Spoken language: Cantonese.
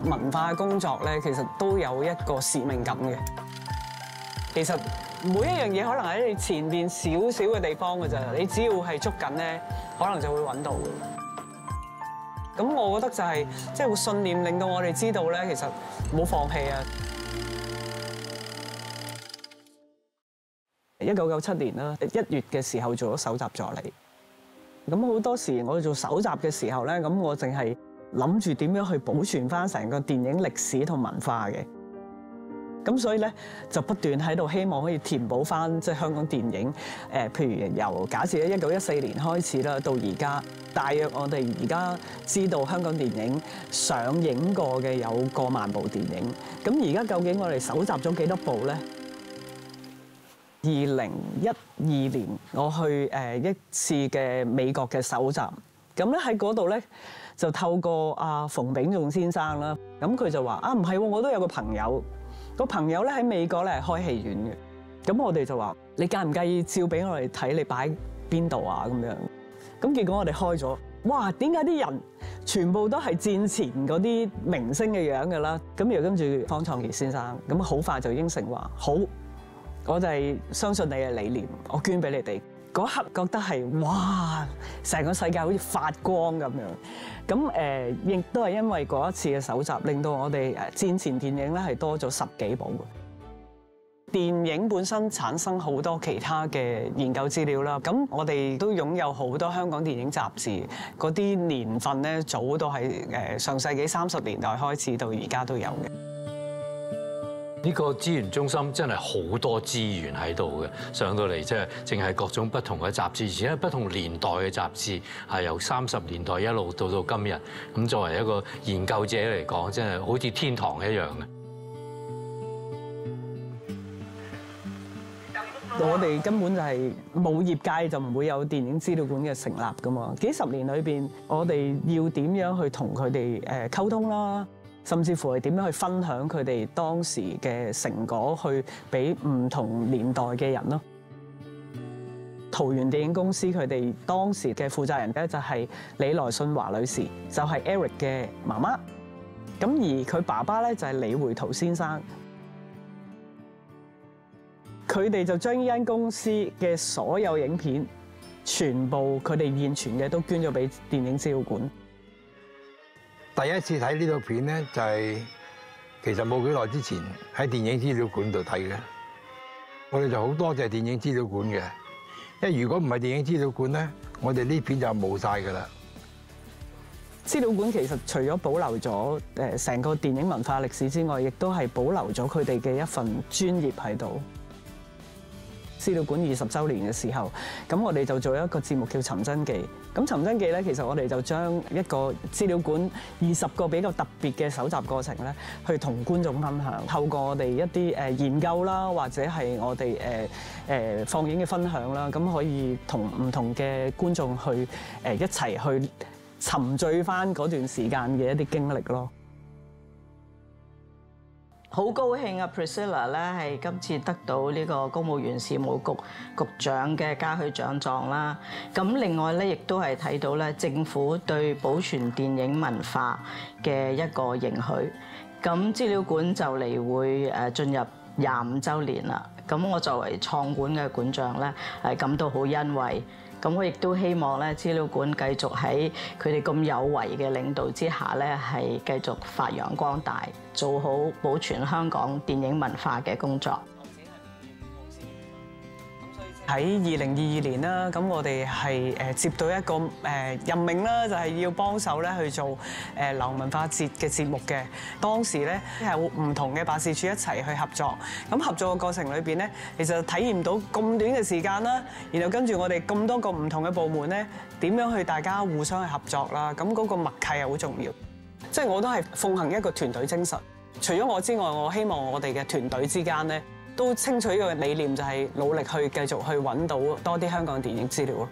文化嘅工作咧，其實都有一個使命感嘅。其實每一樣嘢可能喺你前邊少少嘅地方㗎咋，你只要係捉緊咧，可能就會揾到嘅。咁我覺得就係即係個信念令到我哋知道咧，其實冇放棄啊。1997年啦，1月嘅時候做咗搜集助理。咁好多時我哋做搜集嘅時候咧，咁我淨係諗住點樣去保存翻成個電影歷史同文化嘅。咁所以咧就不斷喺度希望可以填補翻即係香港電影譬如由假設咧1914年開始啦，到而家大約我哋而家知道香港電影上映過嘅有過萬部電影。咁而家究竟我哋搜集咗幾多部咧？2012年我去一次嘅美國嘅搜集，咁咧喺嗰度咧就透過阿馮炳仲先生啦，咁佢就話啊唔係喎，我都有個朋友咧喺美國咧係開戲院嘅，咁我哋就話你介唔介意照俾我哋睇你擺邊度啊咁樣，咁結果我哋開咗，哇點解啲人全部都係戰前嗰啲明星嘅樣㗎啦，咁又跟住方創傑先生，咁好快就應承話好。我就係相信你嘅理念，我捐俾你哋。嗰刻覺得係哇，成個世界好似發光咁樣。咁亦都係因為嗰一次嘅搜集，令到我哋戰前電影咧係多咗10幾部嘅。電影本身產生好多其他嘅研究資料啦。咁我哋都擁有好多香港電影雜誌，嗰啲年份咧早到係上世紀30年代開始到而家都有嘅。呢個資源中心真係好多資源喺度嘅，上到嚟即係淨係各種不同嘅雜誌，而且不同年代嘅雜誌，係由30年代一路到今日。咁作為一個研究者嚟講，真係好似天堂一樣嘅。我哋根本就係冇業界就唔會有電影資料館嘅成立㗎嘛。幾十年裏邊，我哋要點樣去同佢哋溝通啦？甚至乎係點樣去分享佢哋當時嘅成果，去俾唔同年代嘅人咯。桃園電影公司佢哋當時嘅負責人咧就係李來信華女士，就係 Eric 嘅媽媽。咁而佢爸爸咧就係李回圖先生。佢哋就將呢間公司嘅所有影片，全部佢哋現存嘅都捐咗俾電影資料館。第一次睇呢套片咧，就係其實冇幾耐之前喺電影資料館度睇嘅。我哋就好多謝電影資料館嘅，因為如果唔係電影資料館咧，我哋呢片就冇晒㗎啦。資料館其實除咗保留咗成個電影文化歷史之外，亦都係保留咗佢哋嘅一份專業喺度。資料館20週年嘅時候，咁我哋就做一個節目叫《尋真記》。咁《尋真記》咧，其實我哋就將一個資料館20個比較特別嘅搜集過程咧，去同觀眾分享。透過我哋一啲研究啦，或者係我哋放映嘅分享啦，咁可以同唔同嘅觀眾去一齊去沉醉翻嗰段時間嘅一啲經歷咯。好高興啊 Priscilla 咧係今次得到呢個公務員事務局局長嘅嘉許獎狀啦。咁另外咧，亦都係睇到咧政府對保存電影文化嘅一個認許。咁資料館就嚟會進入25週年啦。咁我作為創館嘅館長咧，係感到好欣慰。咁我亦都希望咧資料館繼續喺佢哋咁有為嘅領導之下咧，係繼續發揚光大，做好保存香港電影文化嘅工作。喺2022年啦，咁我哋係接到一個任命啦，就係要幫手咧去做流行文化節嘅節目嘅。當時咧係唔同嘅辦事處一齊去合作，咁合作嘅過程裏邊咧，其實體驗到咁短嘅時間啦，然後跟住我哋咁多個唔同嘅部門咧，點樣去大家互相去合作啦，咁嗰個默契係好重要。即係我都係奉行一個團隊精神。除咗我之外，我希望我哋嘅團隊之間咧，都清楚呢個理念，就係努力去繼續去揾到多啲香港電影資料咯。